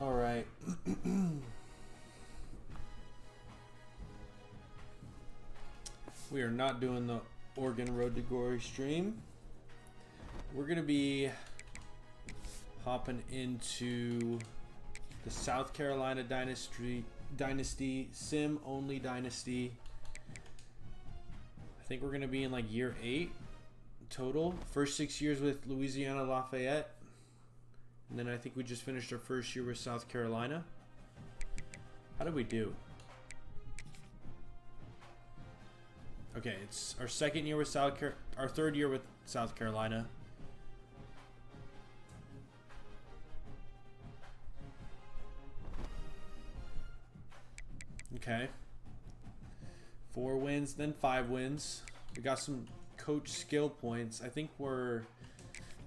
All right. We are not doing the Oregon Road to Glory stream. We're going to be hopping into the South Carolina Dynasty, sim-only Dynasty. I think we're going to be in like year 8 total. First 6 years with Louisiana Lafayette. And then I think we just finished our first year with South Carolina. How did we do? Okay, it's our second year with our third year with South Carolina. Okay. 4 wins, then 5 wins. We got some coach skill points. I think we're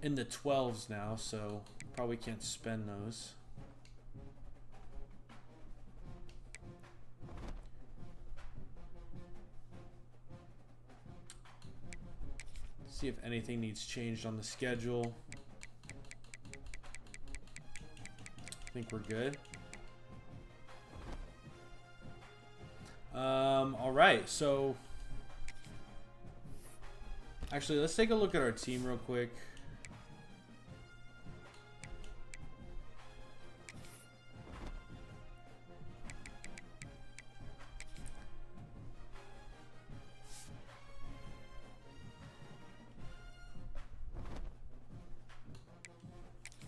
in the 12s now, so probably can't spend those. See if anything needs changed on the schedule. I think we're good. All right, so actually let's take a look at our team real quick.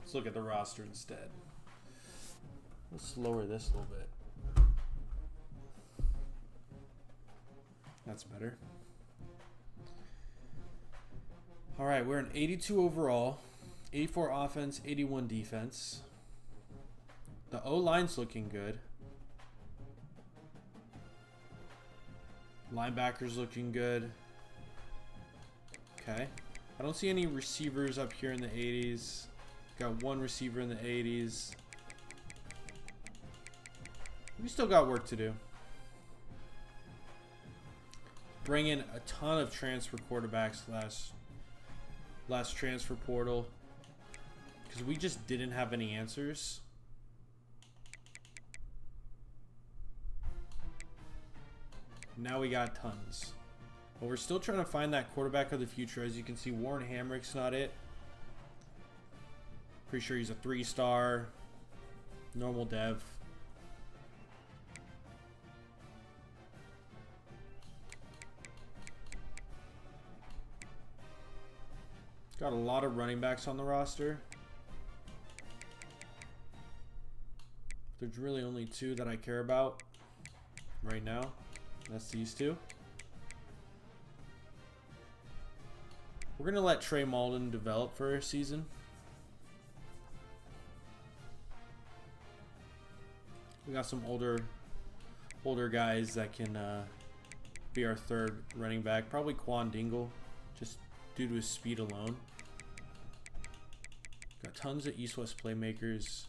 Let's look at the roster instead. Let's lower this a little bit. That's better. All right, we're an 82 overall, 84 offense, 81 defense. The O-line's looking good. Linebackers looking good. Okay. I don't see any receivers up here in the 80s. Got one receiver in the 80s. We still got work to do. Bring in a ton of transfer quarterbacks last transfer portal because we just didn't have any answers. Now we got tons. But we're still trying to find that quarterback of the future. As you can see, Warren Hamrick's not it. Pretty sure he's a 3-star, normal dev. Got a lot of running backs on the roster. There's really only 2 that I care about right now. That's these 2. We're going to let Trey Malden develop for a season. We got some older guys that can be our third running back. Probably Quan Dingle, just due to his speed alone. Got tons of East-West playmakers.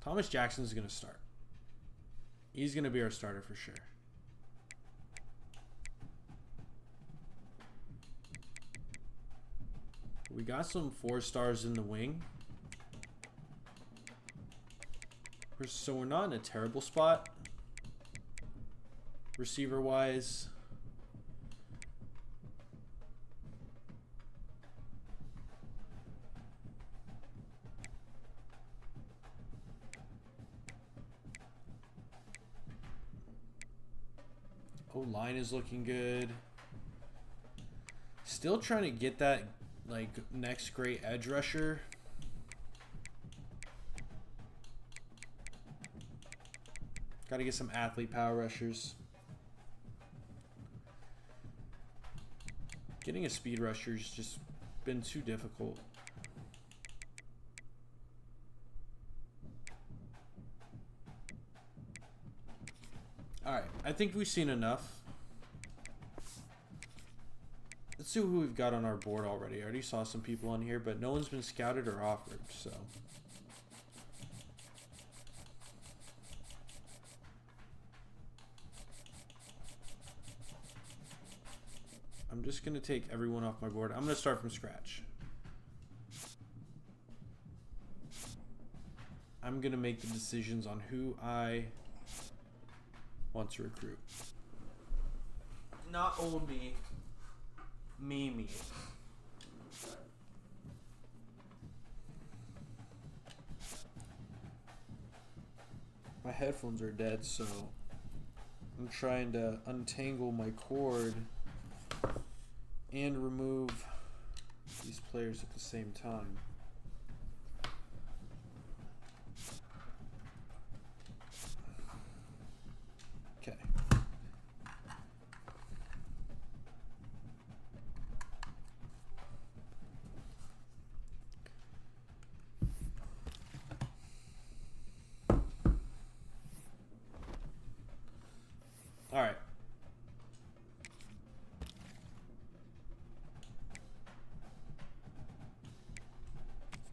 Thomas Jackson is going to start. He's going to be our starter for sure. We got some 4-stars in the wing. So we're not in a terrible spot. Receiver-wise. O-line is looking good. Still trying to get that like next great edge rusher. Got to get some athlete power rushers. Getting a speed rusher's just been too difficult. All right, I think we've seen enough. Let's see who we've got on our board already. I already saw some people on here, but no one's been scouted or offered, so. I'm just going to take everyone off my board. I'm going to start from scratch. I'm gonna make the decisions on who I want to recruit. Not old me. Me. My headphones are dead, so I'm trying to untangle my cord and remove these players at the same time. Okay. All right.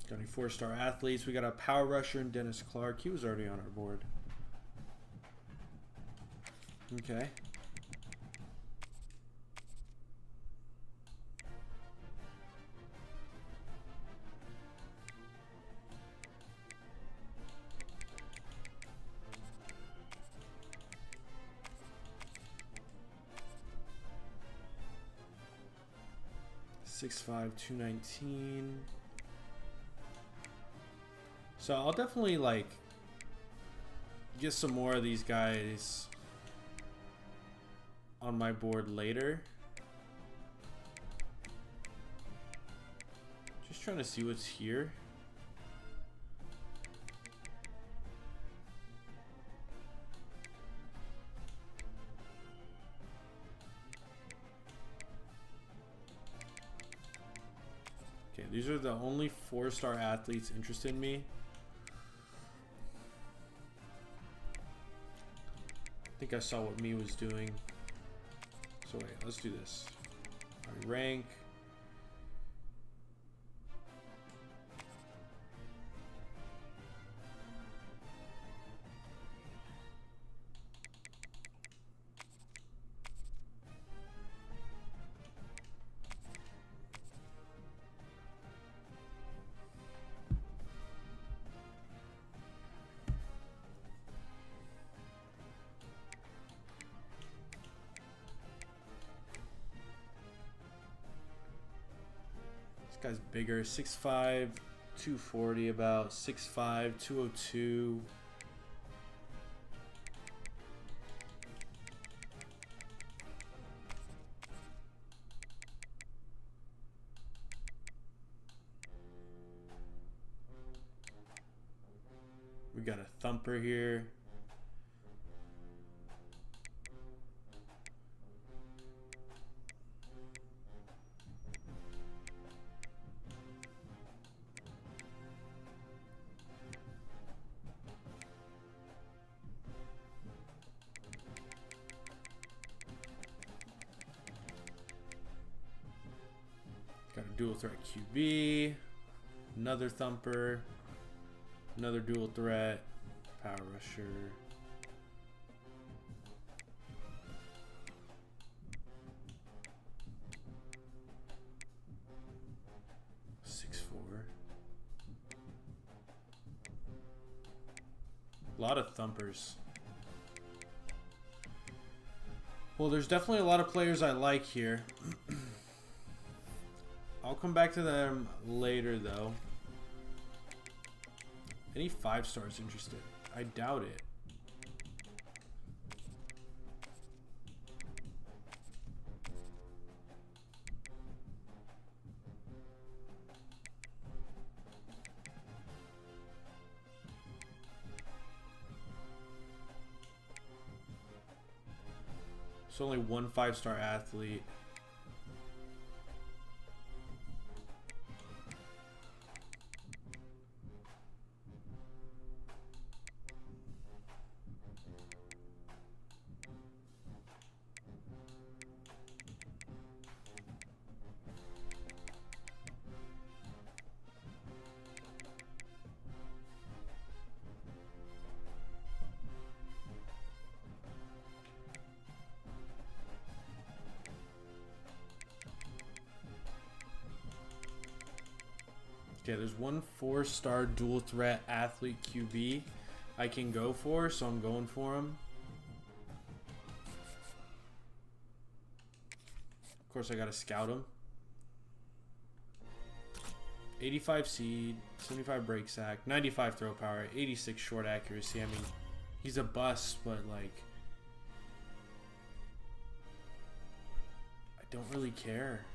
Got any 4-star athletes? We got a power rusher and Dennis Clark. He was already on our board. Okay. .65, 219. So I'll definitely like get some more of these guys on my board later. Just trying to see what's here. Okay, these are the only 4-star athletes interested in me. I think I saw what me was doing. So wait, let's do this. All right, rank. Guy's bigger, 6'5", 240, about 6'5", 202. We got a thumper here. Got a dual threat QB, another thumper, another dual threat, power rusher. A lot of thumpers. Well, there's definitely a lot of players I like here. I'll come back to them later, though. Any 5-stars interested? I doubt it. It's only one 5-star athlete. Okay, there's one 4-star dual threat athlete QB I can go for, so I'm going for him. Of course, I gotta scout him. 85 seed, 75 break sack, 95 throw power, 86 short accuracy. I mean, he's a bust, but like, I don't really care.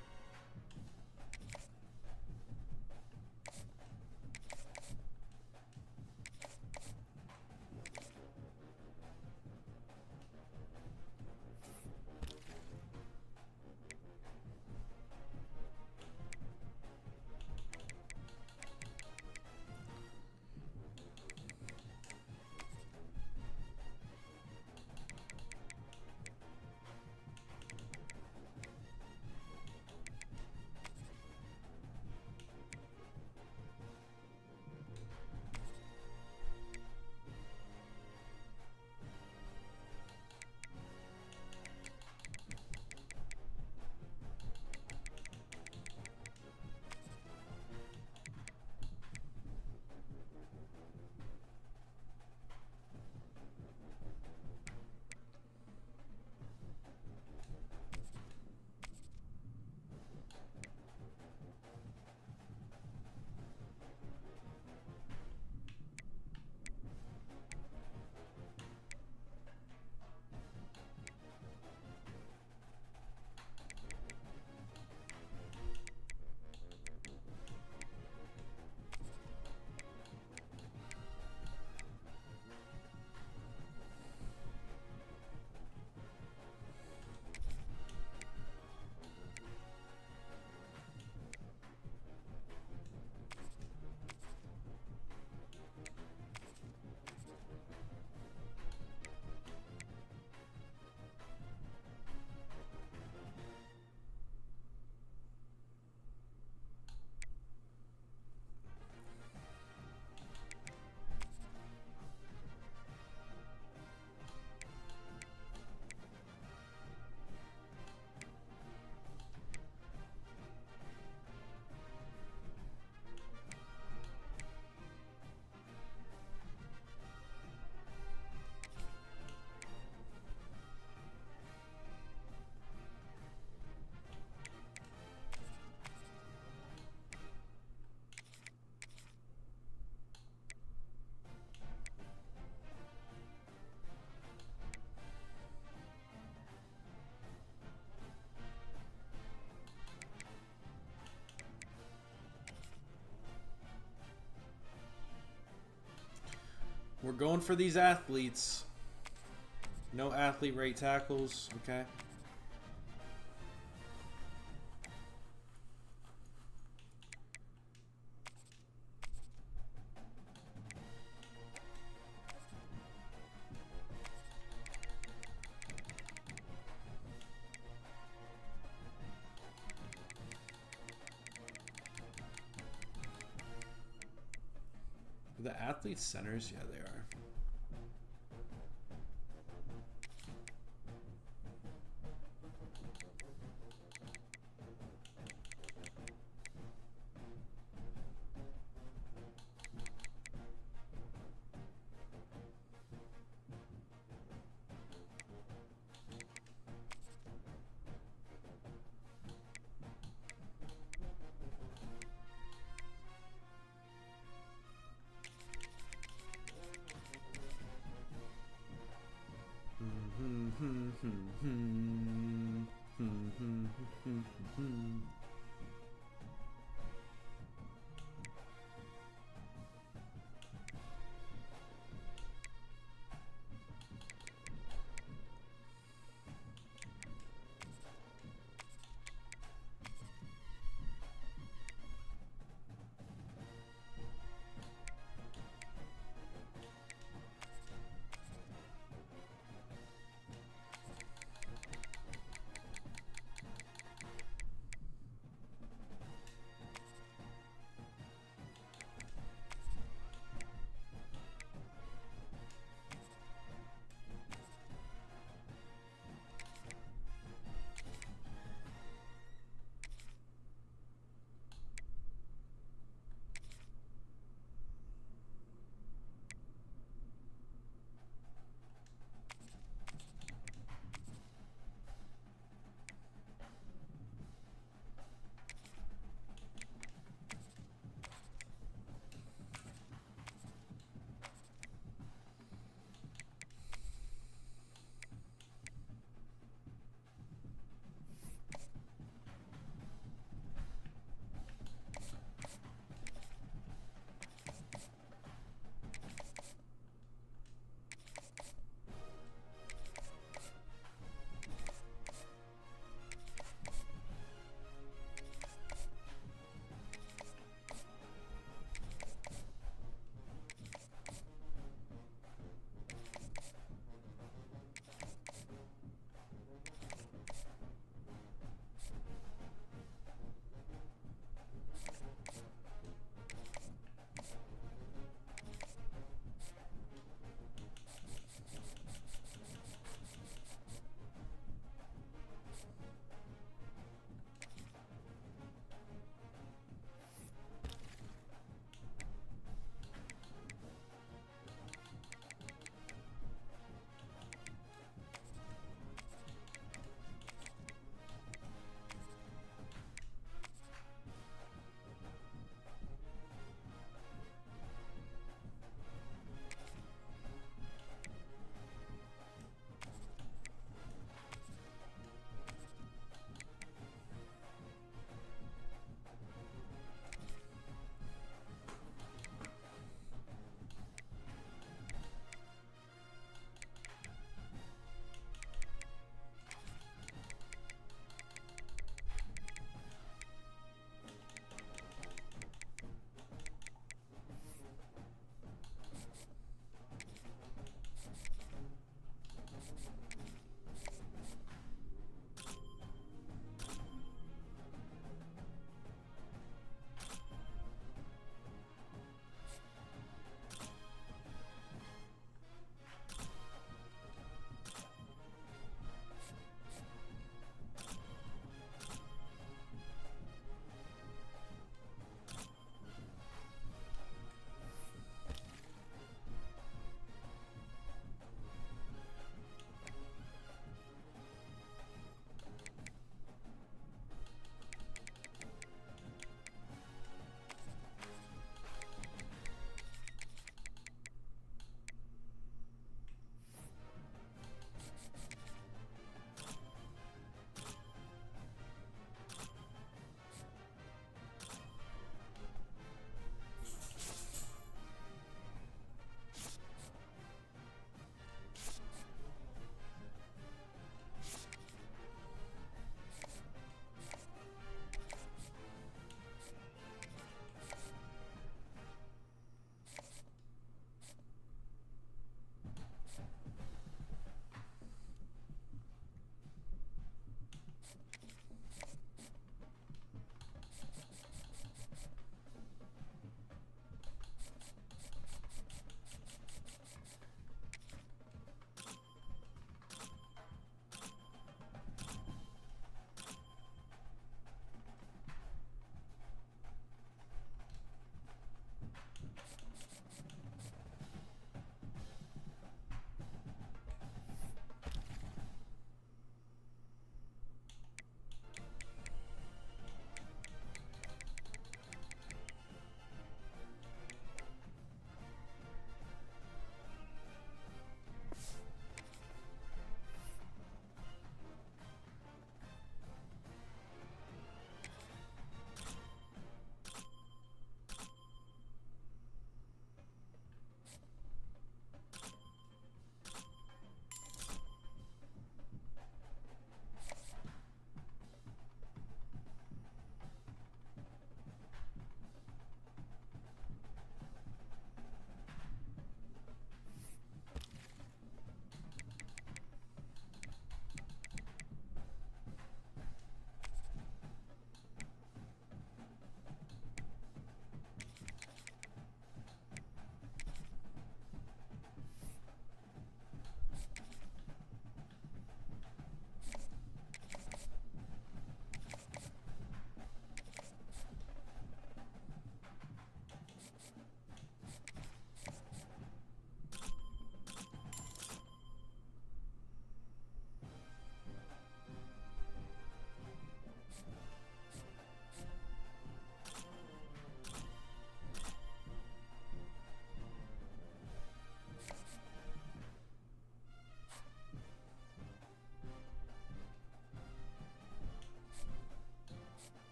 We're going for these athletes. No athlete rate tackles, okay? The athlete centers, yeah, they are.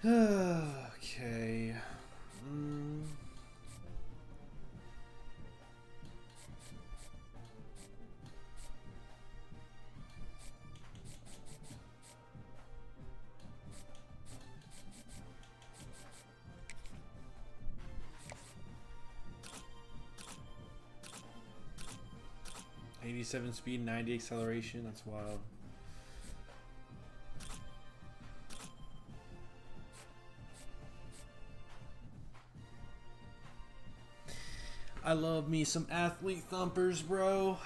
Okay. Mm. '87 speed, 90 acceleration. That's wild. I love me some athlete thumpers, bro.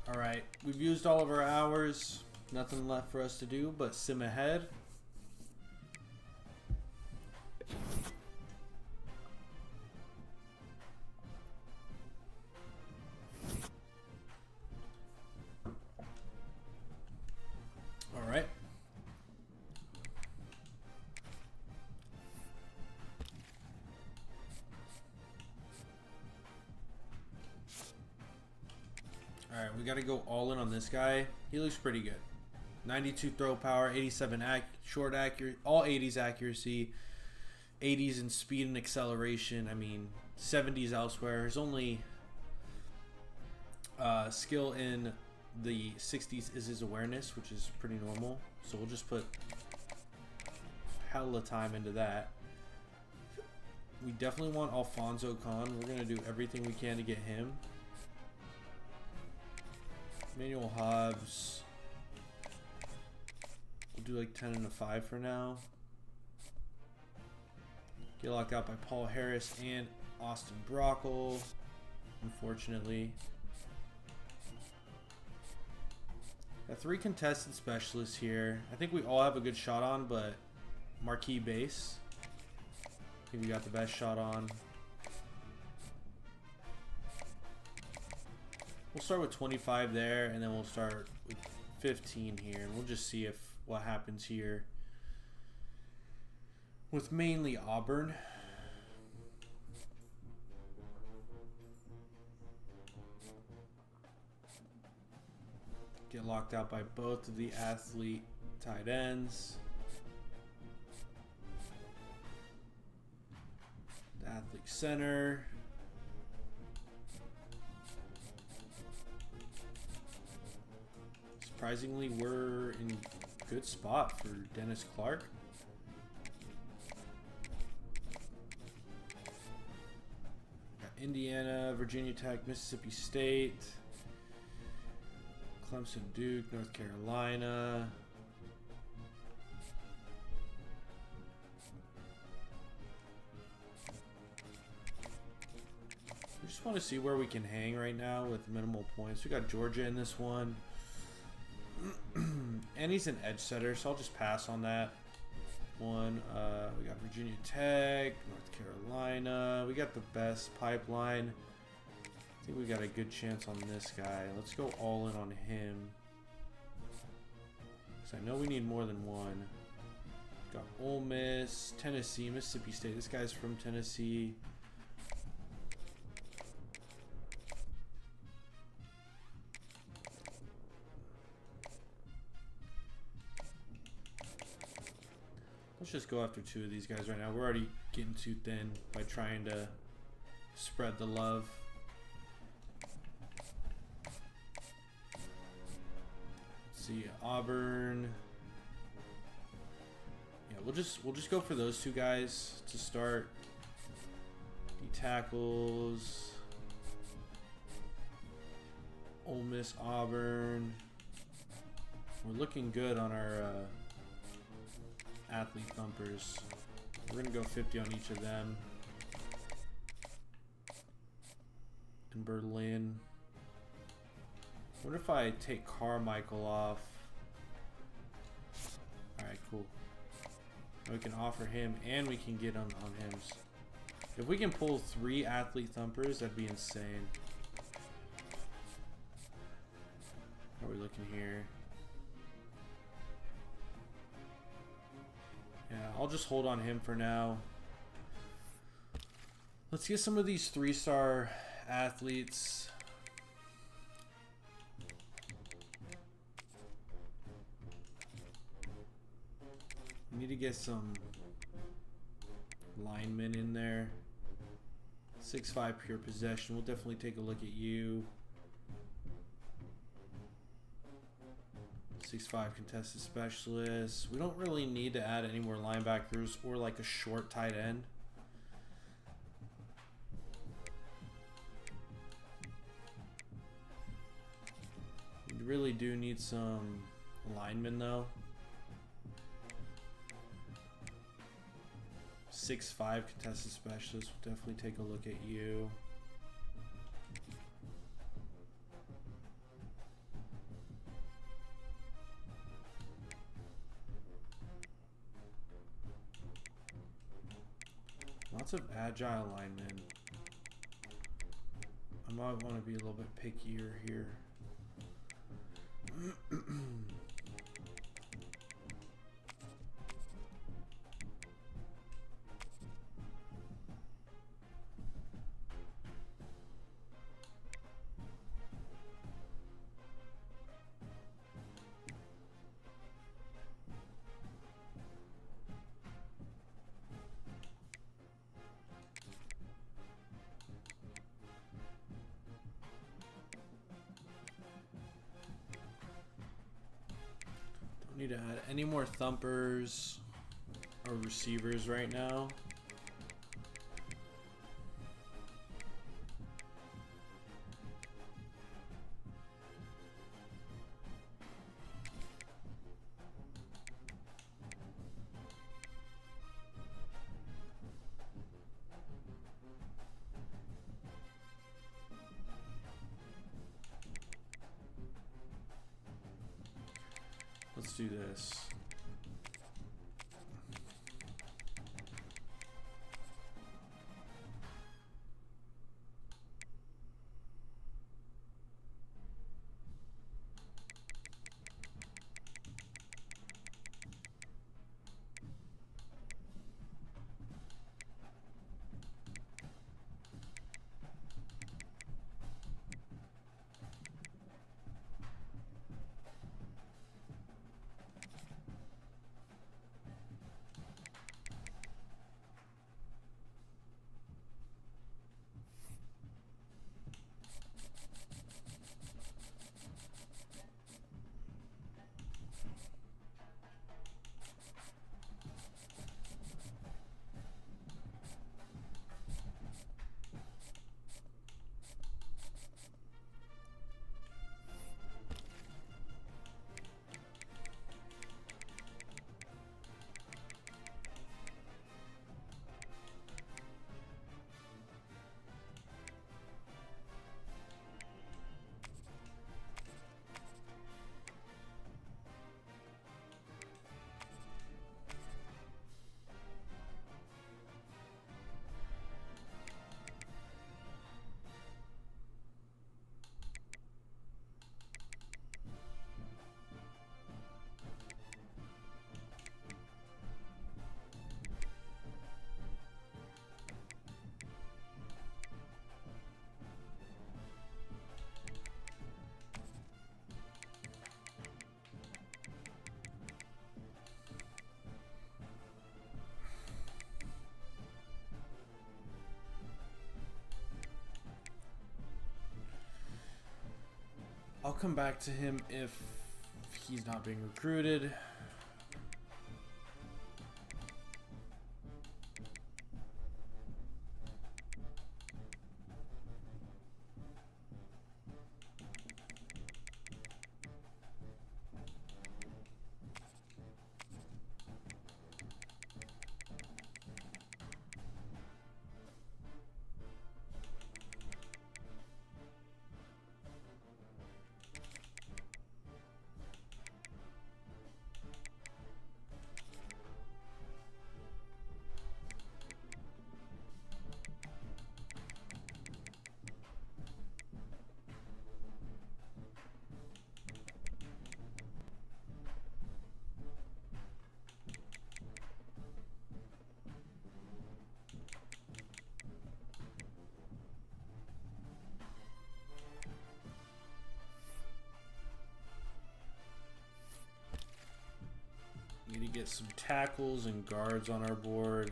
All right, we've used all of our hours. Nothing left for us to do but sim ahead. All right. All right, we got to go all in on this guy. He looks pretty good. 92 throw power, 87 short accuracy, all 80s accuracy, 80s in speed and acceleration. I mean, 70s elsewhere. His only skill in the 60s is his awareness, which is pretty normal. So we'll just put hella time into that. We definitely want Alfonso Khan. We're going to do everything we can to get him. Manuel Hobbs. We'll do like 10 and a 5 for now. Get locked out by Paul Harris and Austin Brockle, unfortunately. Got 3 contested specialists here. I think we all have a good shot on, but marquee base. I think we got the best shot on. We'll start with 25 there, and then we'll start with 15 here, and we'll just see if what happens here with mainly Auburn. Get locked out by both of the athlete tight ends. The athlete center. Surprisingly, we're in good spot for Dennis Clark. Got Indiana, Virginia Tech, Mississippi State, Clemson, Duke, North Carolina. We just want to see where we can hang right now with minimal points. We got Georgia in this one. And he's an edge setter, so I'll just pass on that one. We got Virginia Tech, North Carolina. We got the best pipeline. I think we got a good chance on this guy. Let's go all in on him, because I know we need more than one. Got Ole Miss, Tennessee, Mississippi State. This guy's from Tennessee. Let's just go after 2 of these guys right now. We're already getting too thin by trying to spread the love. Let's see, Auburn. Yeah, we'll just go for those 2 guys to start. He tackles. Ole Miss, Auburn. We're looking good on our athlete thumpers. We're gonna go 50 on each of them. In Berlin. What if I take Carmichael off? Alright, cool. We can offer him and we can get on him. If we can pull 3 athlete thumpers, that'd be insane. How are we looking here? Yeah, I'll just hold on him for now. Let's get some of these 3-star athletes. We need to get some linemen in there. 6'5" pure possession. We'll definitely take a look at you. 6'5" contested specialist. We don't really need to add any more linebackers or like a short tight end. We really do need some linemen though. 6'5" contested specialist. We'll definitely take a look at you. Lots of agile linemen. I might want to be a little bit pickier here. Need to add any more thumpers or receivers right now. Let's do this. I'll come back to him if he's not being recruited. get some tackles and guards on our board.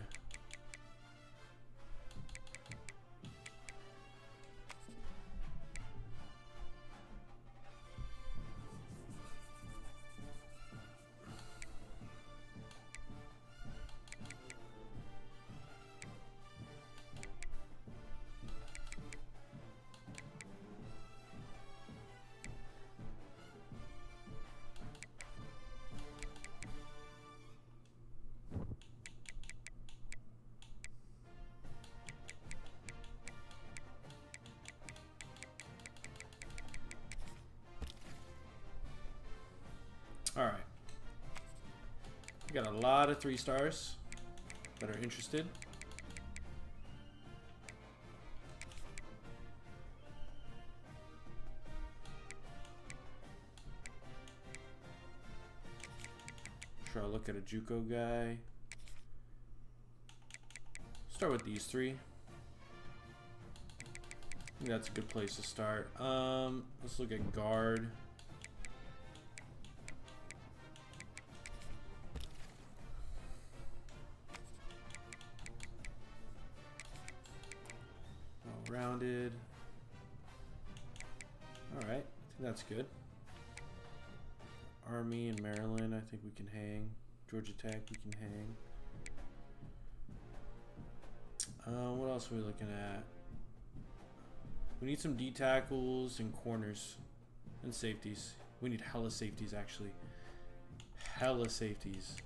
All right. We got a lot of 3 stars that are interested. Sure, I'll look at a JUCO guy. Start with these 3. I think that's a good place to start. Let's look at guard. Rounded. All right, I think that's good. Army and Maryland, I think we can hang. Georgia Tech, we can hang. What else are we looking at? We need some D tackles and corners and safeties. We need hella safeties, actually. Hella safeties.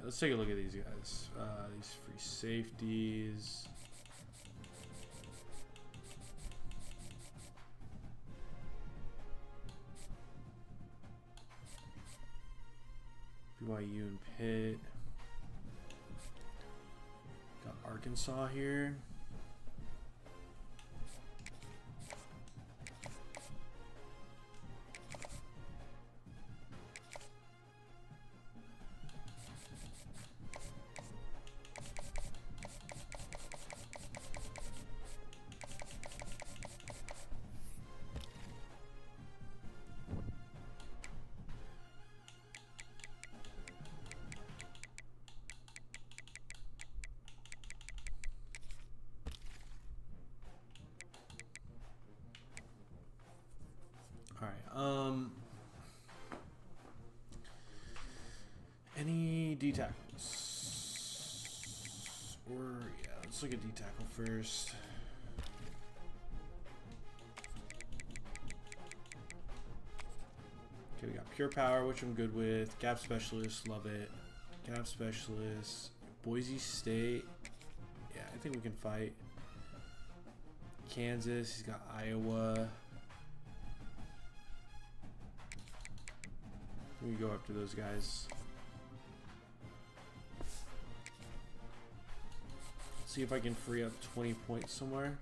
Let's take a look at these guys. These free safeties. BYU and Pitt. Got Arkansas here. Any D tackles? Or yeah, let's look at D tackle first. Okay, we got pure power, which I'm good with. Gap specialist, love it. Gap specialist. Boise State. Yeah, I think we can fight. Kansas, he's got Iowa. We go after those guys. See if I can free up 20 points somewhere.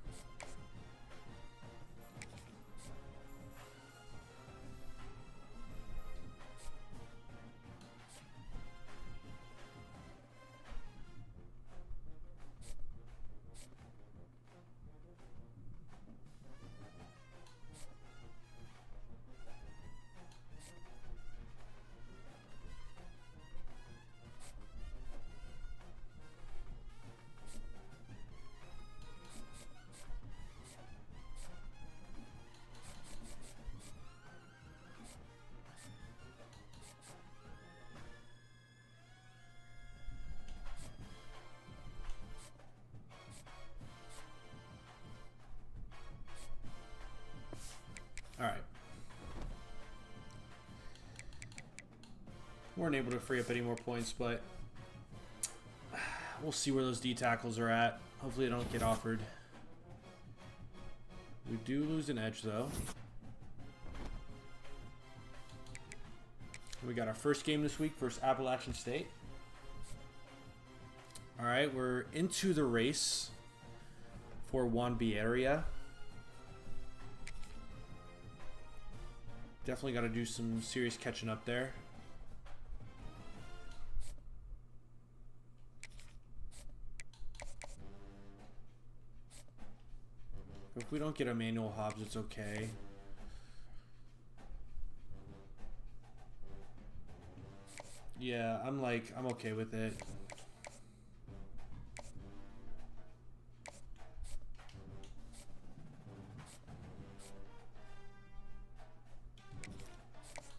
Weren't able to free up any more points, but we'll see where those D tackles are at. Hopefully, they don't get offered. We do lose an edge, though. We got our first game this week versus Appalachian State. All right, we're into the race for 1B area. Definitely got to do some serious catching up there. If we don't get Emmanuel Hobbs, it's okay. Yeah, I'm okay with it.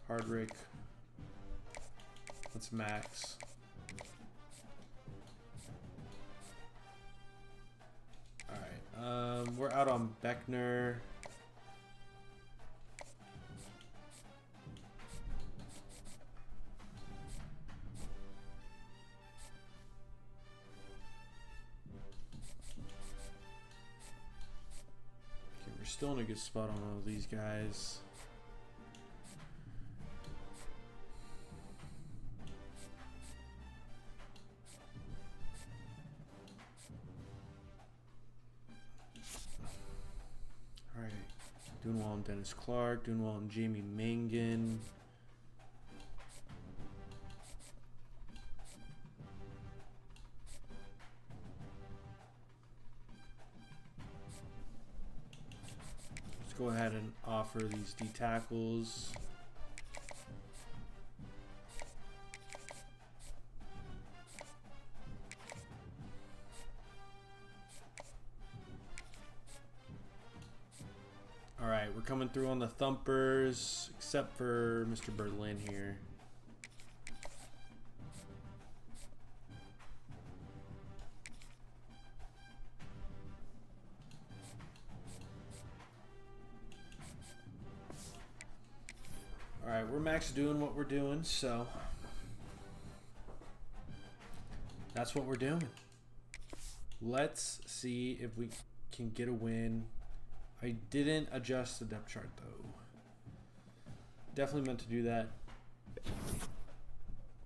Hardrick. Let's max. Alright, we're out on Beckner. Okay, we're still in a good spot on all of these guys. Doing well on Dennis Clark, doing well on Jamie Mangan. Let's go ahead and offer these D tackles. Alright, we're coming through on the thumpers, except for Mr. Berlin here. Alright, we're max doing what we're doing, so that's what we're doing. Let's see if we can get a win. I didn't adjust the depth chart though. Definitely meant to do that.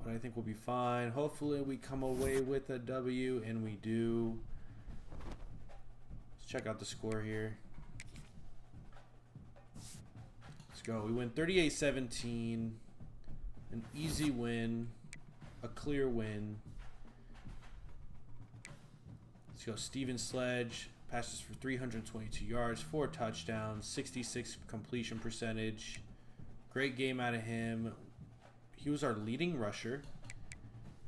But I think we'll be fine. Hopefully we come away with a W, and we do. Let's check out the score here. Let's go. We win 38-17. An easy win. A clear win. Let's go. Steven Sledge. Passes for 322 yards, 4 touchdowns, 66 completion percentage. Great game out of him. He was our leading rusher.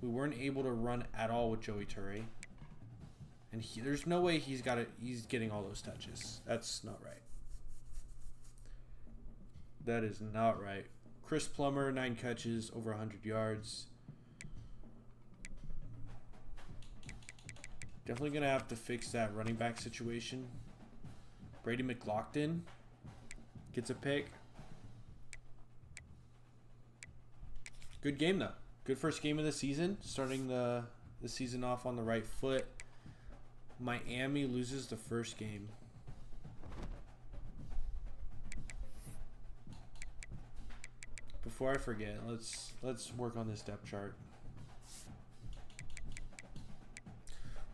We weren't able to run at all with Joey Turre. And there's no way he's getting all those touches. That's not right. That is not right. Chris Plummer, 9 catches, over 100 yards. Definitely going to have to fix that running back situation. Brady McLaughlin gets a pick. Good game, though. Good first game of the season. Starting the season off on the right foot. Miami loses the first game. Before I forget, let's work on this depth chart.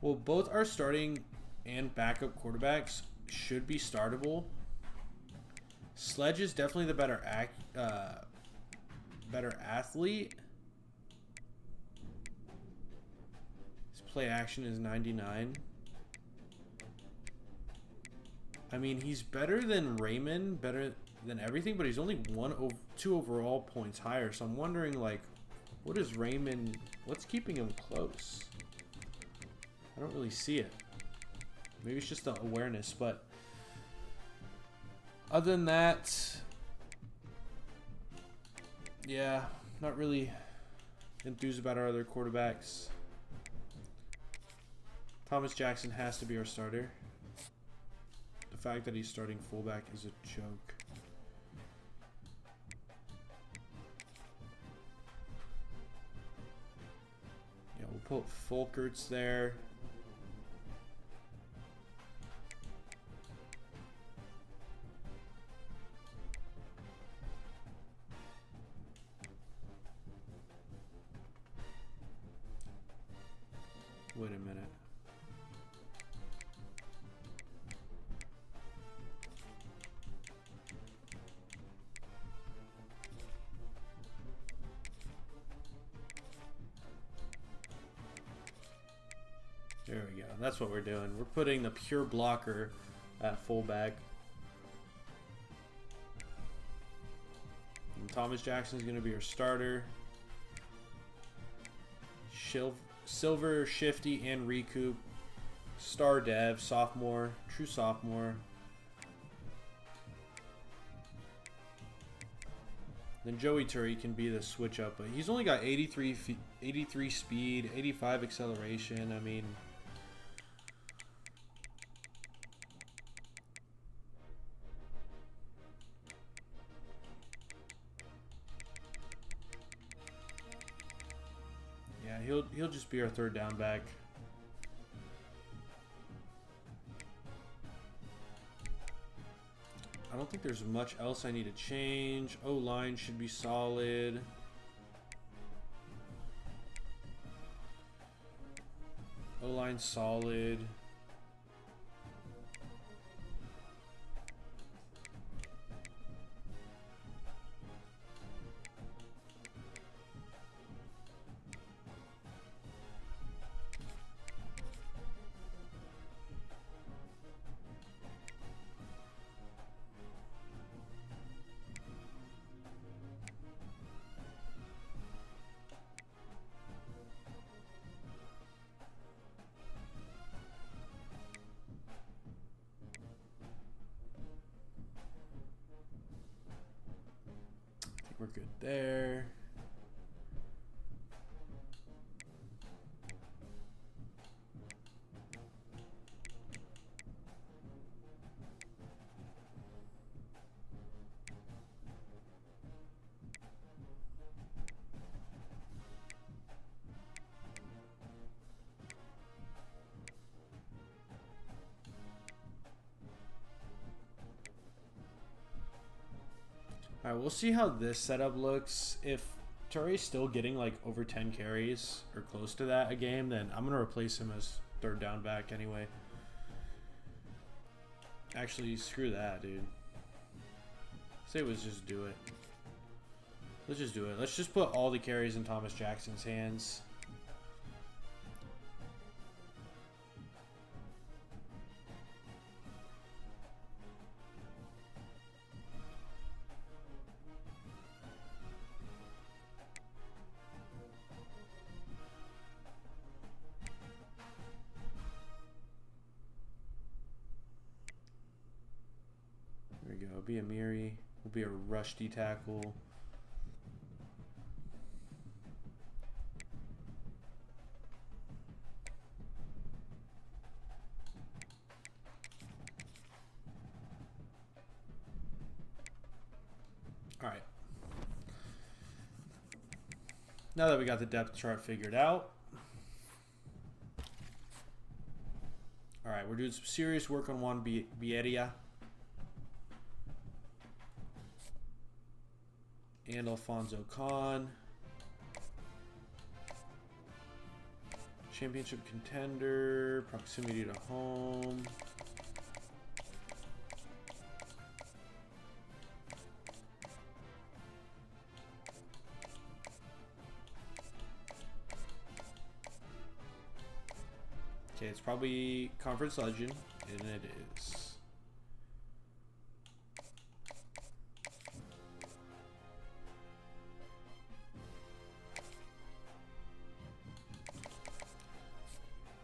Well, both our starting and backup quarterbacks should be startable. Sledge is definitely the better athlete. His play action is 99. I mean, he's better than Raymond, better than everything, but he's only 2 overall points higher. So I'm wondering, like, what is Raymond? What's keeping him close? I don't really see it. Maybe it's just the awareness, but other than that, yeah, not really enthused about our other quarterbacks. Thomas Jackson has to be our starter. The fact that he's starting fullback is a joke. put Folkerts there. Wait a minute. There we go. That's what we're doing. We're putting the pure blocker at fullback. And Thomas Jackson is going to be our starter. Silver, Shifty, and Recoup. Star Dev, sophomore, true sophomore. Then Joey Turry can be the switch up, but he's only got 83 speed, 85 acceleration. I mean, yeah, he'll just be our third down back. I don't think there's much else I need to change. O-line should be solid. O-line solid. We're good there. All right, we'll see how this setup looks. If Turry's still getting like over 10 carries or close to that a game, then I'm going to replace him as third down back anyway. Actually, screw that, dude. Say let's just do it. Let's just do it. Let's just put all the carries in Thomas Jackson's hands. There we go. Be a Miri. Will be a rusty tackle. All right. Now that we got the depth chart figured out. All right, we're doing some serious work on Juan Bieria and Alfonso Khan. Championship contender, proximity to home. Okay, it's probably Conference Legend, and it is.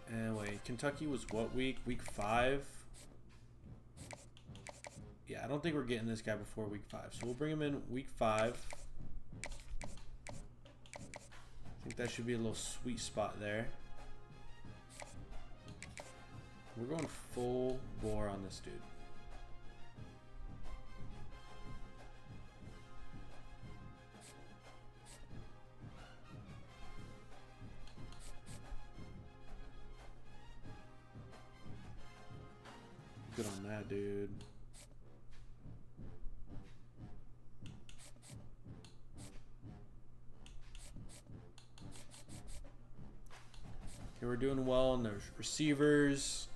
And wait, Kentucky was what week? Week 5? Yeah, I don't think we're getting this guy before week 5. So we'll bring him in week 5. I think that should be a little sweet spot there. We're going full bore on this dude. Good on that, dude. Okay, we're doing well on the receivers.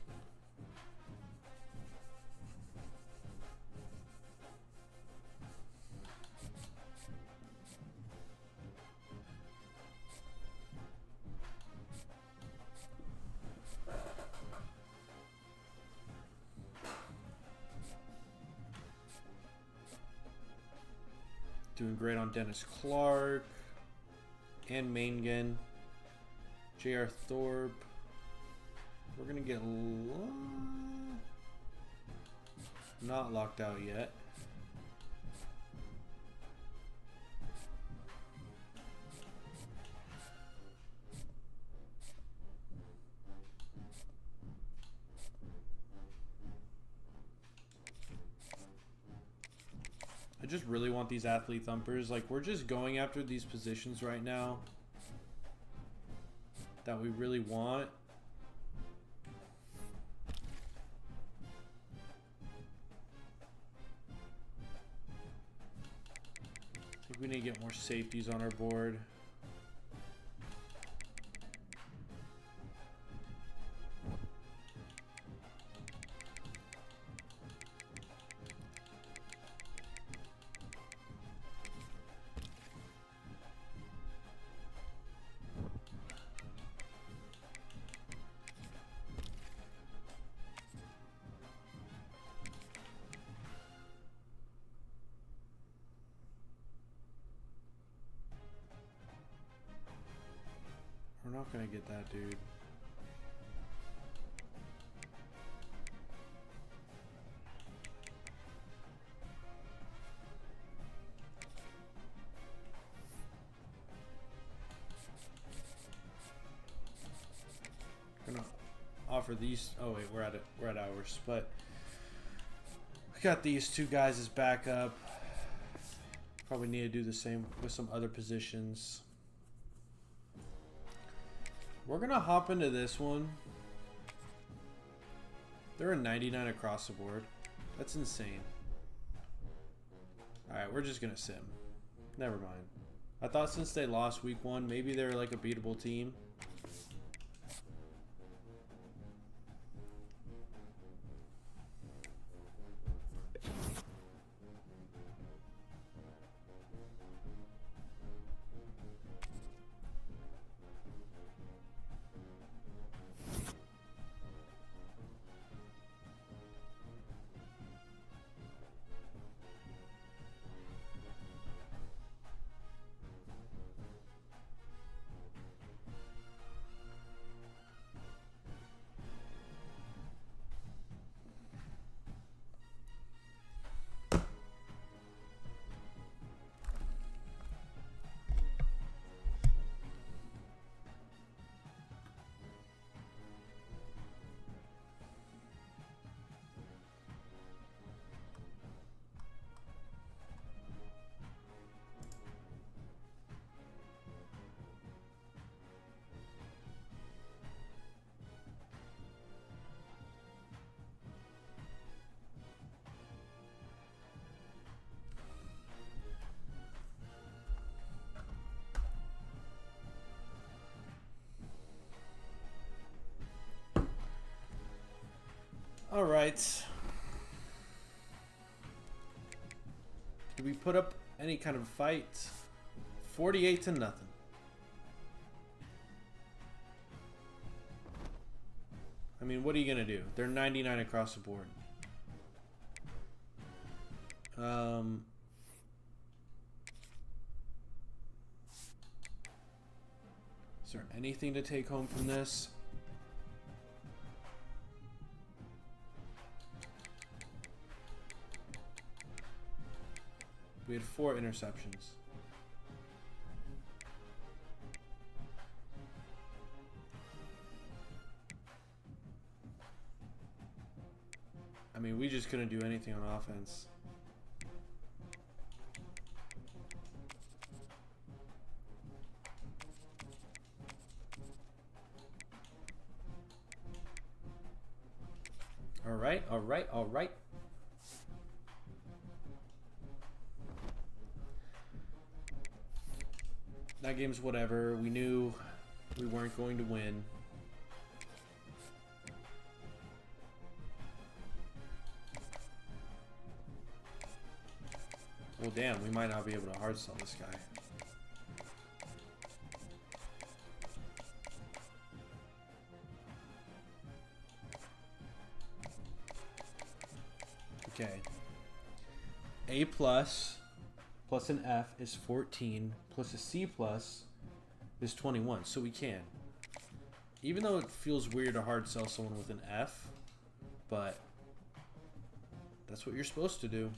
Doing great on Dennis Clark and Mangan. J.R. Thorpe. We're going to get not locked out yet. I just really want these athlete thumpers. Like, we're just going after these positions right now that we really want. I think we need to get more safeties on our board. We're not gonna get that, dude. Gonna offer these. Oh wait, we're at ours, but we got these two guys as backup. Probably need to do the same with some other positions. We're going to hop into this one. They're a 99 across the board. That's insane. Alright, we're just going to sim. Never mind. I thought since they lost week 1, maybe they're like a beatable team. All right. Did we put up any kind of fight? 48 to nothing. I mean, what are you going to do? They're 99 across the board. Is there anything to take home from this? We had 4 interceptions. I mean, we just couldn't do anything on offense. All right, all right, all right. That game's whatever. We knew we weren't going to win. Well, damn, we might not be able to hard sell this guy. Okay. A plus an F is 14 plus a C plus is 21. So we can. Even though it feels weird to hard sell someone with an F, but that's what you're supposed to do.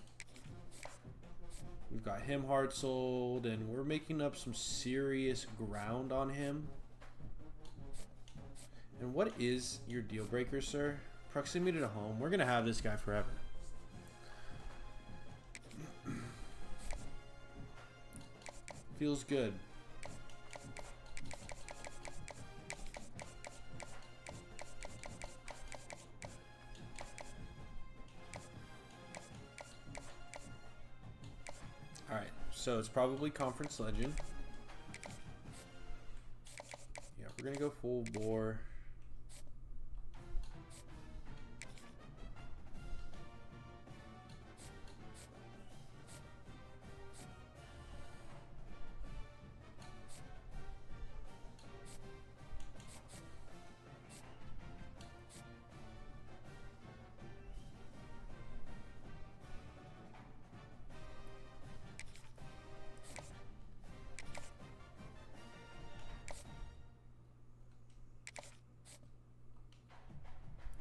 We've got him hard sold, and we're making up some serious ground on him. And what is your deal breaker, sir? Proximity to home. We're going to have this guy forever. Feels good. Alright, so it's probably Conference Legend. Yeah, we're going to go full bore.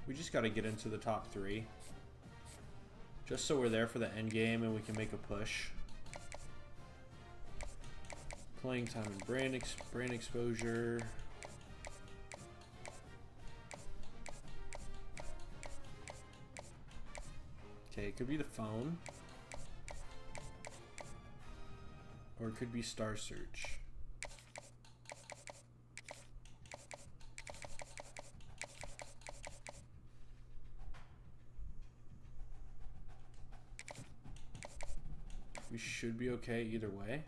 We just got to get into the top 3. Just so we're there for the end game and we can make a push. Playing time and brand exposure. Okay, it could be the phone. Or it could be Star Search. We should be okay either way.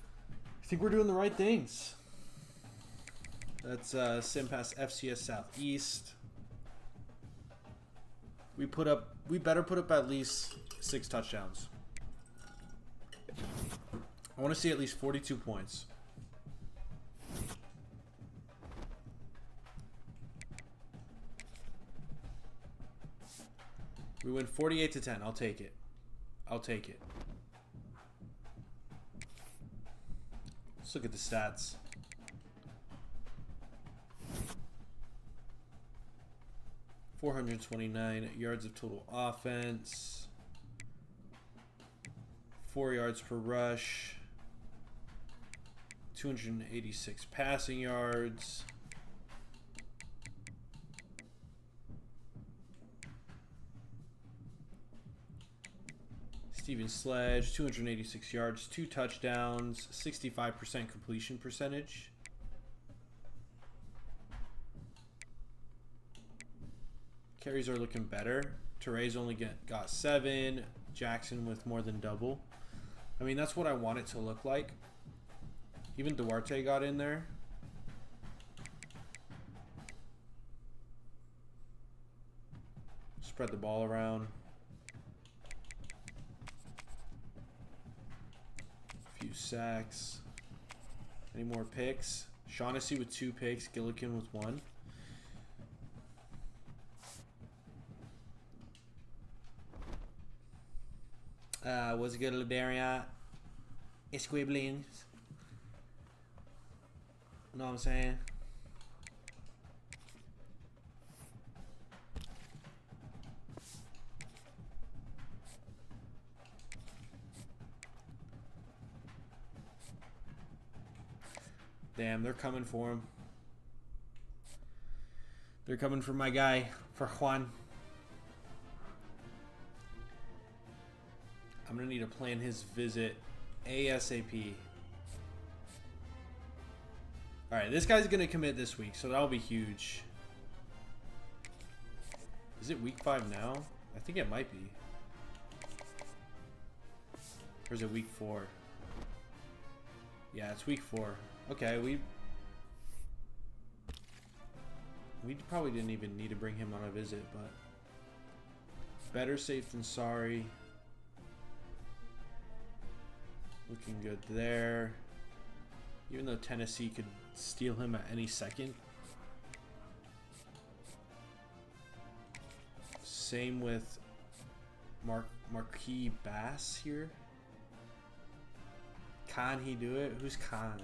I think we're doing the right things. That's Simpass FCS Southeast. We better put up at least 6 touchdowns. I want to see at least 42 points. We win 48-10. I'll take it. I'll take it. Let's look at the stats. 429 yards of total offense, 4 yards per rush, 286 passing yards. Steven Sledge, 286 yards, 2 touchdowns, 65% completion percentage. Carries are looking better. Teray's only got 7. Jackson with more than double. I mean, that's what I want it to look like. Even Duarte got in there. Spread the ball around. A few sacks. Any more picks? Shaughnessy with 2 picks. Gillikin with 1. What's good, Ladariat? Squibblings. Know what I'm saying? Damn, they're coming for him. They're coming for my guy, for Juan. I'm gonna need to plan his visit ASAP. Alright, this guy's gonna commit this week, so that'll be huge. Is it week 5 now? I think it might be. Or is it week 4? Yeah, it's week 4. Okay, we probably didn't even need to bring him on a visit, but better safe than sorry. Looking good there. Even though Tennessee could steal him at any second. Same with Marquis Bass here. Can he do it? Who's Khan?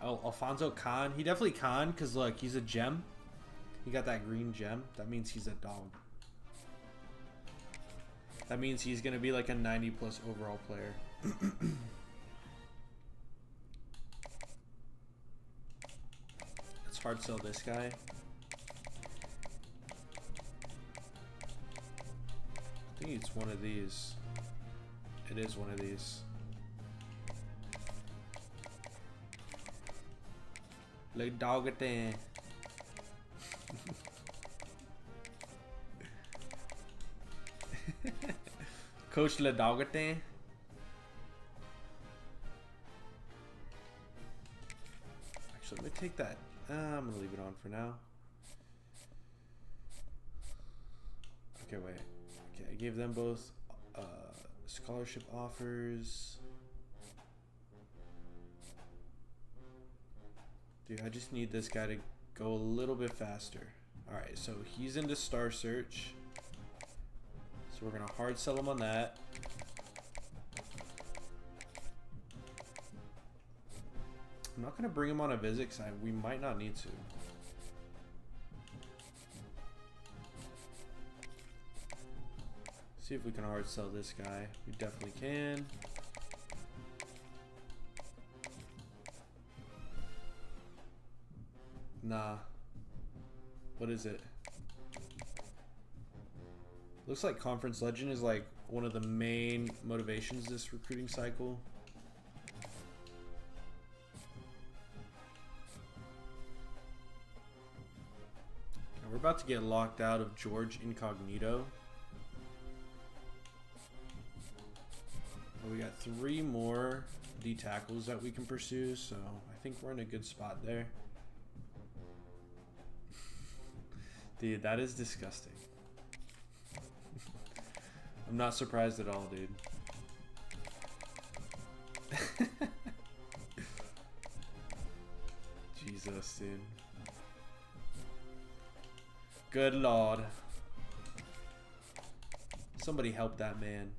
Oh, Alfonso Khan. He definitely can, because look, he's a gem. He got that green gem. That means he's a dog. That means he's going to be like a 90+ overall player. Let's hard sell this guy. I think it's one of these. It is one of these. Le Dogatin. Coach Le Dogatin. Actually, let me take that. I'm gonna leave it on for now. Okay, wait. Okay, I gave them both scholarship offers. Dude, I just need this guy to go a little bit faster. Alright, so he's into Star Search. So we're going to hard sell him on that. I'm not going to bring him on a visit because we might not need to. See if we can hard sell this guy. We definitely can. Nah. What is it? Looks like Conference Legend is like one of the main motivations this recruiting cycle. And we're about to get locked out of George Incognito. We got 3 more D tackles that we can pursue, so I think we're in a good spot there. Dude, that is disgusting. I'm not surprised at all, dude. Jesus, dude. Good Lord. Somebody help that man.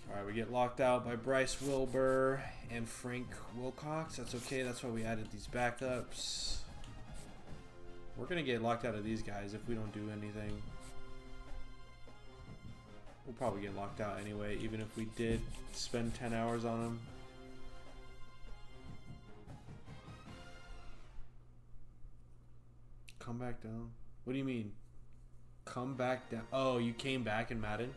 Alright, we get locked out by Bryce Wilbur and Frank Wilcox. That's okay, that's why we added these backups. We're going to get locked out of these guys if we don't do anything. We'll probably get locked out anyway, even if we did spend 10 hours on them. Come back down? What do you mean? Come back down? Oh, you came back in Madden?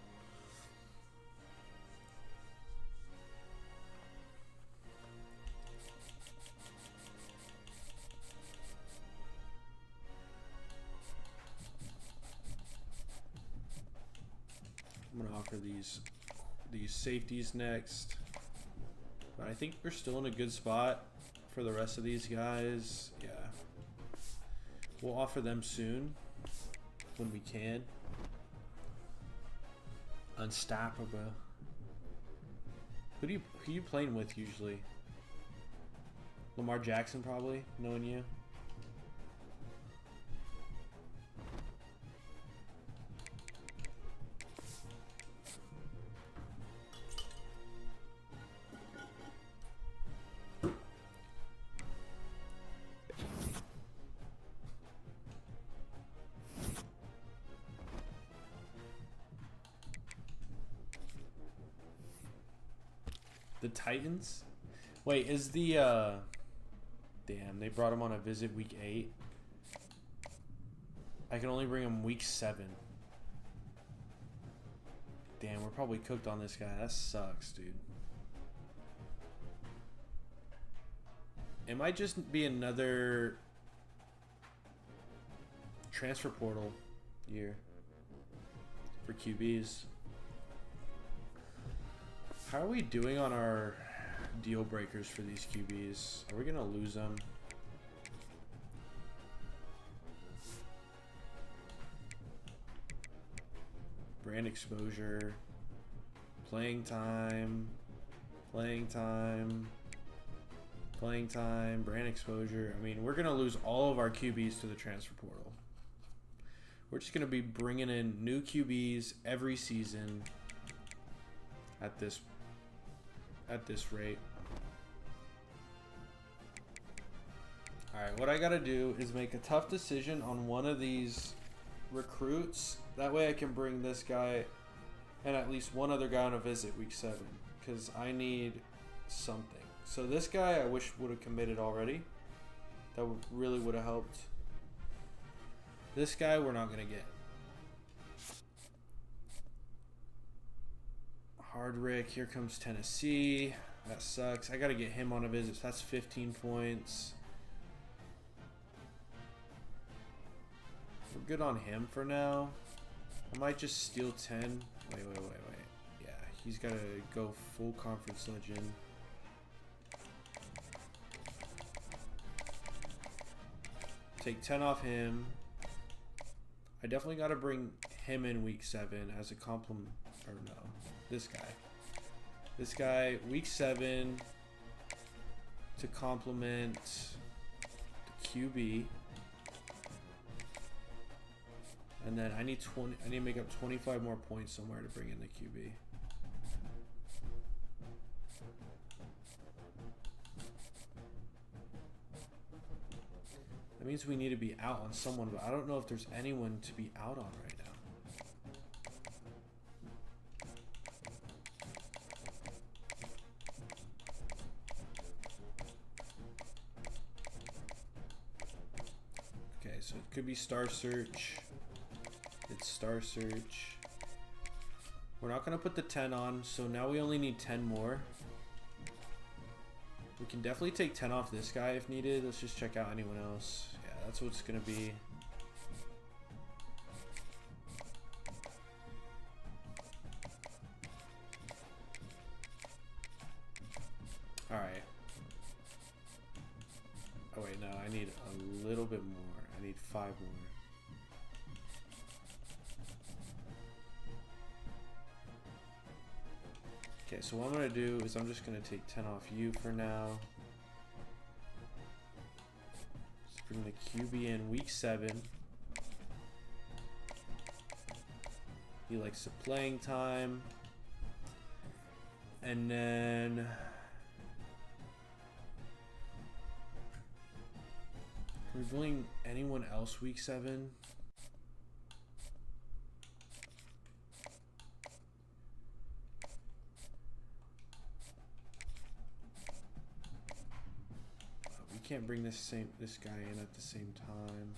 I'm gonna offer these safeties next, but I think we're still in a good spot for the rest of these guys. Yeah, we'll offer them soon when we can. Unstoppable. Who you playing with usually? Lamar Jackson probably, knowing you. The Titans? Wait, is the damn, they brought him on a visit week 8. I can only bring him week 7. Damn, we're probably cooked on this guy. That sucks, dude. It might just be another transfer portal year for QBs. How are we doing on our deal breakers for these QBs? Are we gonna lose them? Brand exposure, playing time, brand exposure. I mean, we're gonna lose all of our QBs to the transfer portal. We're just gonna be bringing in new QBs every season at this rate. Alright, what I gotta do is make a tough decision on one of these recruits. That way I can bring this guy and at least one other guy on a visit week 7. Because I need something. So this guy I wish would have committed already. That really would have helped. This guy we're not gonna get. Hardrick, here comes Tennessee. That sucks. I gotta get him on a visit. So that's 15 points. We're good on him for now. I might just steal 10. Wait. Yeah, he's gotta go full conference legend. Take 10 off him. I definitely gotta bring him in week 7 as a compliment. Or no. This guy, week 7 to complement the QB. And then I need to make up 25 more points somewhere to bring in the QB. That means we need to be out on someone, but I don't know if there's anyone to be out on right now. So it could be Star Search. It's Star Search. We're not going to put the 10 on, so now we only need 10 more. We can definitely take 10 off this guy if needed. Let's just check out anyone else. Yeah, that's what it's going to be. Alright. Oh wait, no, I need a little bit more. I need 5 more. Okay, so what I'm going to do is I'm just going to take 10 off you for now. Let's bring the QB in week 7. He likes the playing time. And then are we doing anyone else week 7? We can't bring this guy in at the same time.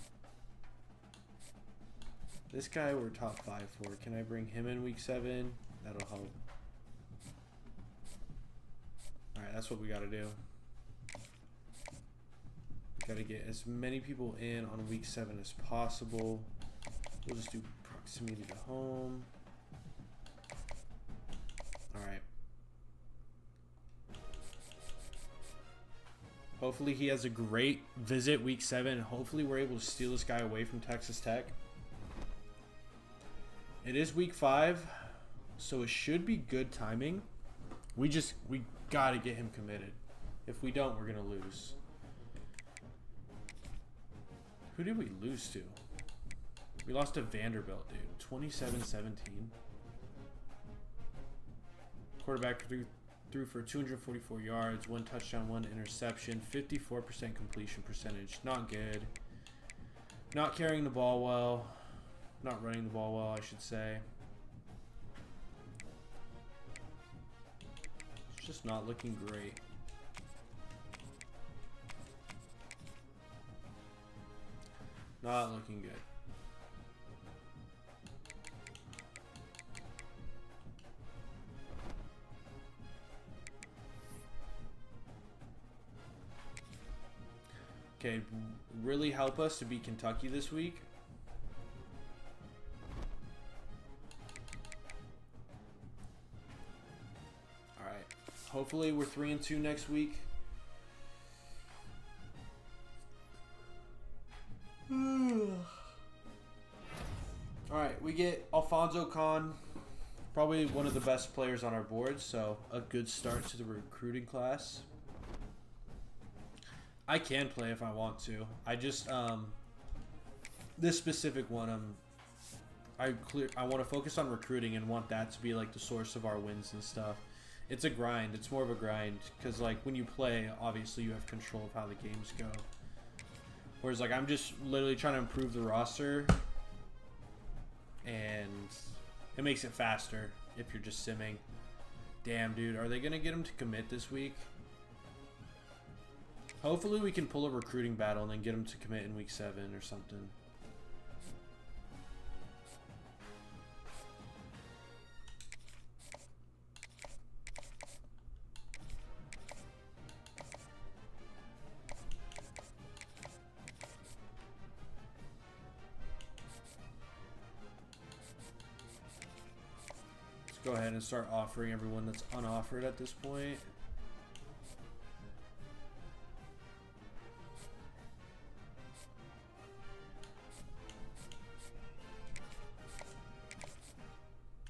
This guy we're top 5 for. Can I bring him in week 7? That'll help. Alright, that's what we gotta do. Got to get as many people in on week 7 as possible. We'll just do proximity to home. Alright. Hopefully he has a great visit week 7. Hopefully we're able to steal this guy away from Texas Tech. It is week 5, so it should be good timing. We got to get him committed. If we don't, we're going to lose. Who did we lose to? We lost to Vanderbilt, dude. 27-17. Quarterback threw threw for 244 yards, 1 touchdown, 1 interception, 54% completion percentage. Not good. Not carrying the ball well. Not running the ball well, I should say. It's just not looking great. Not looking good. Okay, really help us to beat Kentucky this week. All right. Hopefully we're 3-2 next week. All right, we get Alfonso Khan, probably one of the best players on our board, so a good start to the recruiting class. I can play if I want to. I just this specific one I want to focus on recruiting and want that to be like the source of our wins and stuff. It's a grind. It's more of a grind because like when you play, obviously you have control of how the games go. Whereas like I'm just literally trying to improve the roster, and it makes it faster if you're just simming. Damn, dude, are they gonna get him to commit this week? Hopefully we can pull a recruiting battle and then get him to commit in week 7 or something. Let's go ahead and start offering everyone that's unoffered at this point.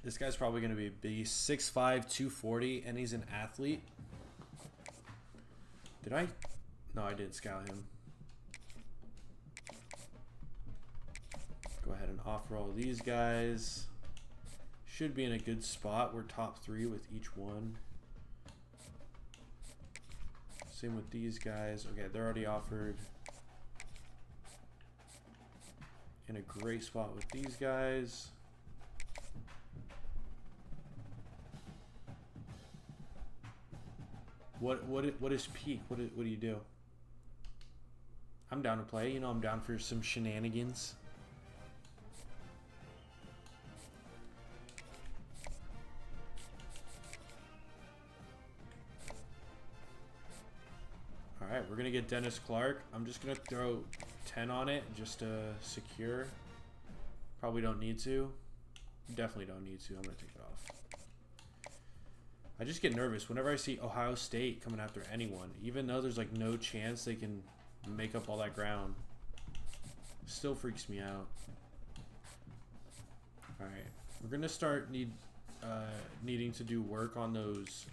This guy's probably going to be a beast. 6'5", 240, and he's an athlete. Did I? No, I didn't scout him. Go ahead and offer all these guys. Should be in a good spot. We're top 3 with each one. Same with these guys. Okay, they're already offered. In a great spot with these guys. What is peak? What do you do? I'm down to play. You know, I'm down for some shenanigans. All right, we're gonna get Dennis Clark. I'm just gonna throw 10 on it just to secure. Probably don't need to. Definitely don't need to. I'm gonna take it off. I just get nervous whenever I see Ohio State coming after anyone, even though there's like no chance they can make up all that ground. Still freaks me out. All right, we're gonna start needing to do work on those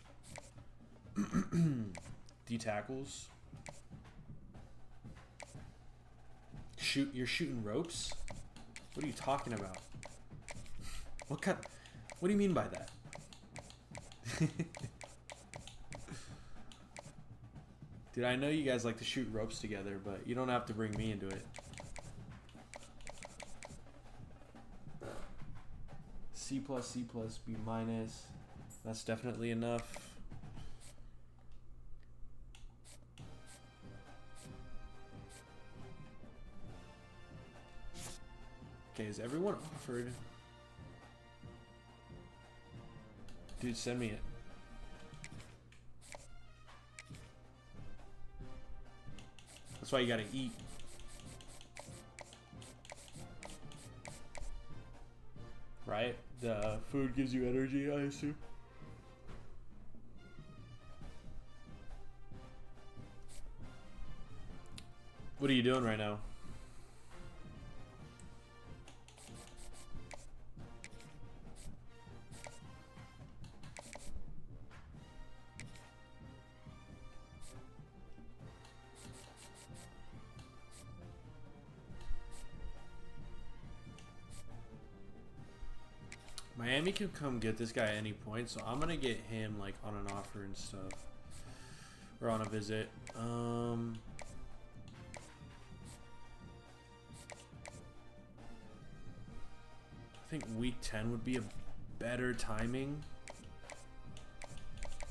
D tackles. You're shooting ropes? What are you talking about? What do you mean by that? Dude, I know you guys like to shoot ropes together, but you don't have to bring me into it. C+, C+, B-. That's definitely enough. Okay, is everyone offered? Dude, send me it. That's why you gotta eat. Right? The food gives you energy, I assume. What are you doing right now? Miami can come get this guy at any point, so I'm gonna get him like on an offer and stuff, or on a visit. I think week 10 would be a better timing.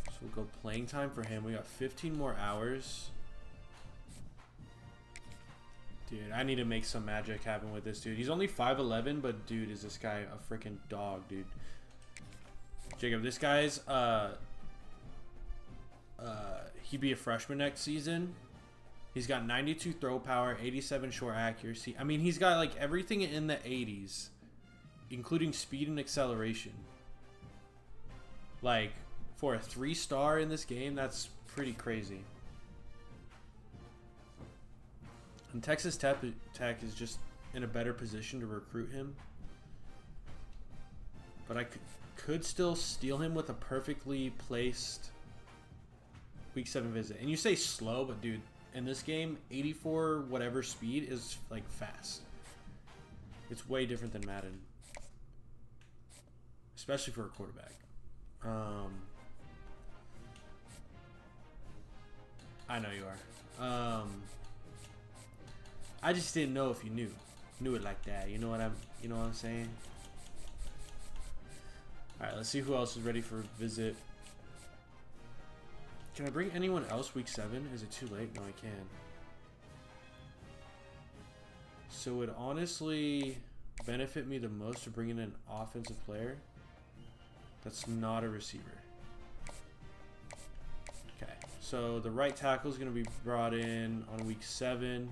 So we'll go playing time for him. We got 15 more hours. Dude, I need to make some magic happen with this dude. He's only 5'11", but dude, is this guy a freaking dog, dude. Jacob, this guy's, he'd be a freshman next season. He's got 92 throw power, 87 short accuracy. I mean, he's got like everything in the 80s, including speed and acceleration. Like, for a 3-star in this game, that's pretty crazy. And Texas Tech is just in a better position to recruit him. But I could still steal him with a perfectly placed week 7 visit. And you say slow, but dude, in this game, 84 whatever speed is like fast. It's way different than Madden. Especially for a quarterback. I know you are. I just didn't know if you knew it like that. You know what I'm saying? All right, let's see who else is ready for a visit. Can I bring anyone else week 7? Is it too late? No, I can. So it honestly benefit me the most to bring in an offensive player that's not a receiver. Okay, so the right tackle is going to be brought in on week 7.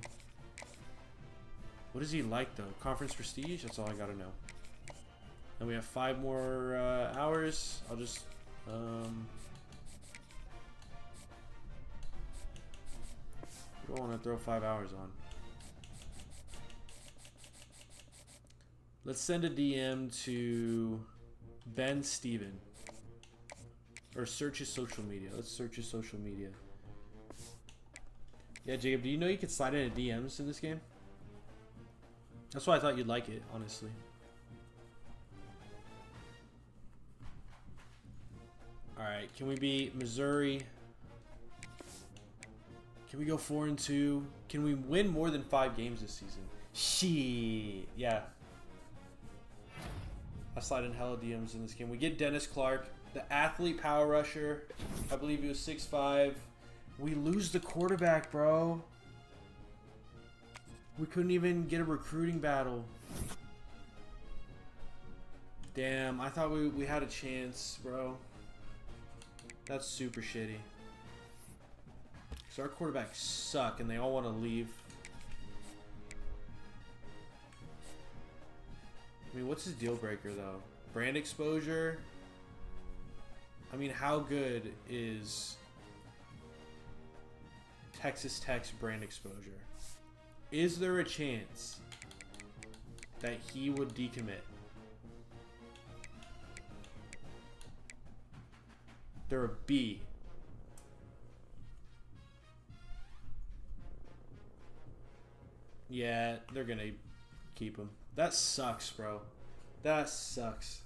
What is he like, though? Conference prestige? That's all I got to know. And we have 5 more hours. I'll just... I don't want to throw 5 hours on. Let's send a DM to Ben Steven. Or search his social media. Let's search his social media. Yeah, Jacob, do you know you can slide into DMs in this game? That's why I thought you'd like it, honestly. Alright, can we beat Missouri? Can we go 4-2? Can we win more than 5 games this season? Shit. Yeah. I slide in hella DMs in this game. We get Dennis Clark, the athlete power rusher. I believe he was 6'5". We lose the quarterback, bro. We couldn't even get a recruiting battle. Damn, I thought we had a chance, bro. That's super shitty. So our quarterbacks suck and they all want to leave. I mean, what's his deal breaker, though? Brand exposure? I mean, how good is Texas Tech's brand exposure? Is there a chance that he would decommit? They're a B. Yeah, they're going to keep him. That sucks, bro. That sucks.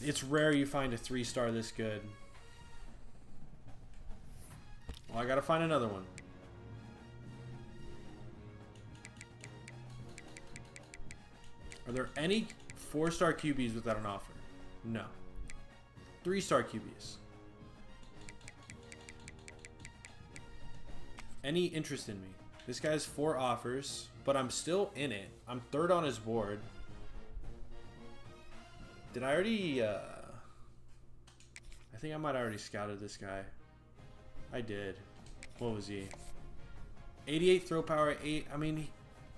It's rare you find a 3-star this good. Well, I got to find another one. Are there any 4-star QBs without an offer? No. 3-star QBs. Any interest in me? This guy has 4 offers, but I'm still in it. I'm 3rd on his board. Did I already... I think I might have already scouted this guy. I did. What was he? 88 throw power, 8. I mean,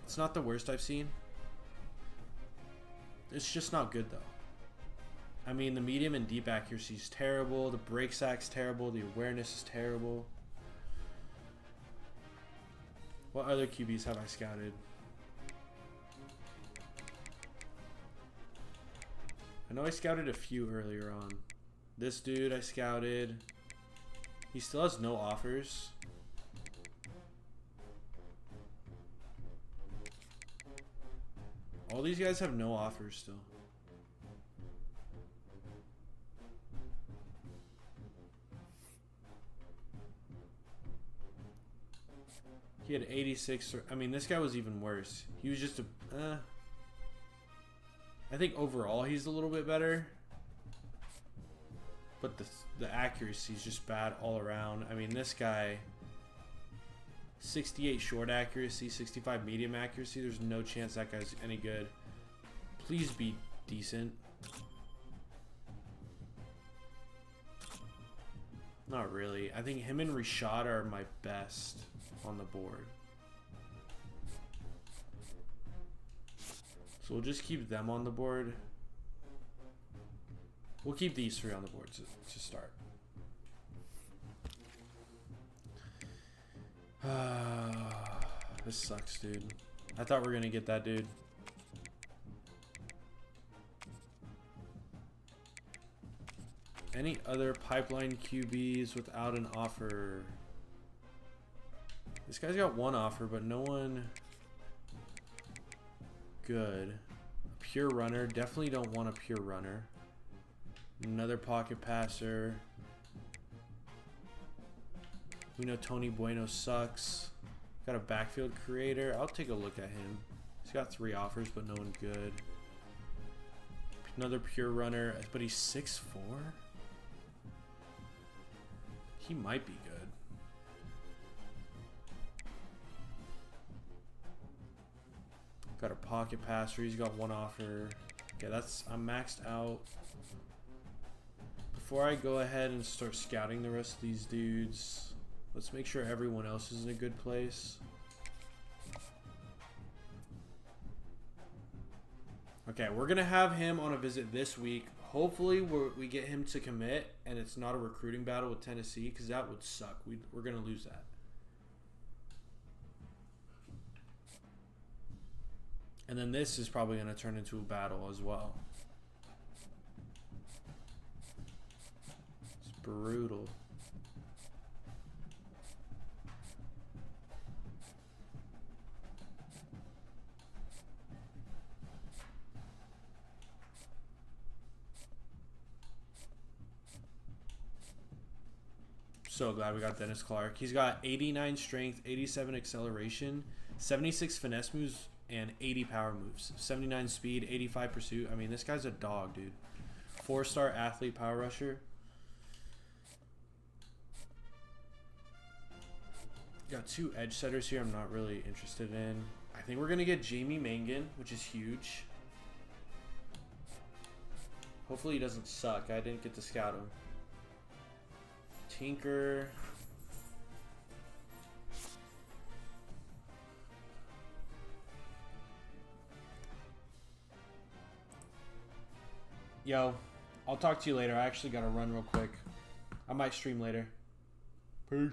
it's not the worst I've seen. It's just not good, though. I mean, the medium and deep accuracy is terrible. The break sack's terrible. The awareness is terrible. What other QBs have I scouted? I know I scouted a few earlier on. This dude I scouted. He still has no offers. All these guys have no offers still. He had 86. I mean, this guy was even worse. He was just a... I think overall he's a little bit better. But the accuracy is just bad all around. I mean, this guy... 68 short accuracy, 65 medium accuracy. There's no chance that guy's any good. Please be decent. Not really. I think him and Rashad are my best on the board. So we'll just keep them on the board. We'll keep these three on the board to start. This sucks, dude. I thought we were gonna get that dude. Any other pipeline QBs without an offer? This guy's got one offer, but no one good. A pure runner. Definitely don't want a pure runner. Another pocket passer. We know Tony Bueno sucks. Got a backfield creator. I'll take a look at him. He's got 3 offers, but no one good. Another pure runner, but he's 6'4". He might be good. Got a pocket passer. He's got 1 offer. Yeah, I'm maxed out. Before I go ahead and start scouting the rest of these dudes, let's make sure everyone else is in a good place. Okay, we're going to have him on a visit this week. Hopefully we get him to commit and it's not a recruiting battle with Tennessee, because that would suck. We're going to lose that. And then this is probably going to turn into a battle as well. It's brutal. So glad we got Dennis Clark. He's got 89 strength, 87 acceleration, 76 finesse moves, and 80 power moves. 79 speed, 85 pursuit. I mean, this guy's a dog, dude. 4-star athlete power rusher. Got 2 edge setters here I'm not really interested in. I think we're going to get Jamie Mangan, which is huge. Hopefully he doesn't suck. I didn't get to scout him. Tinker. Yo, I'll talk to you later. I actually got to run real quick. I might stream later. Peace.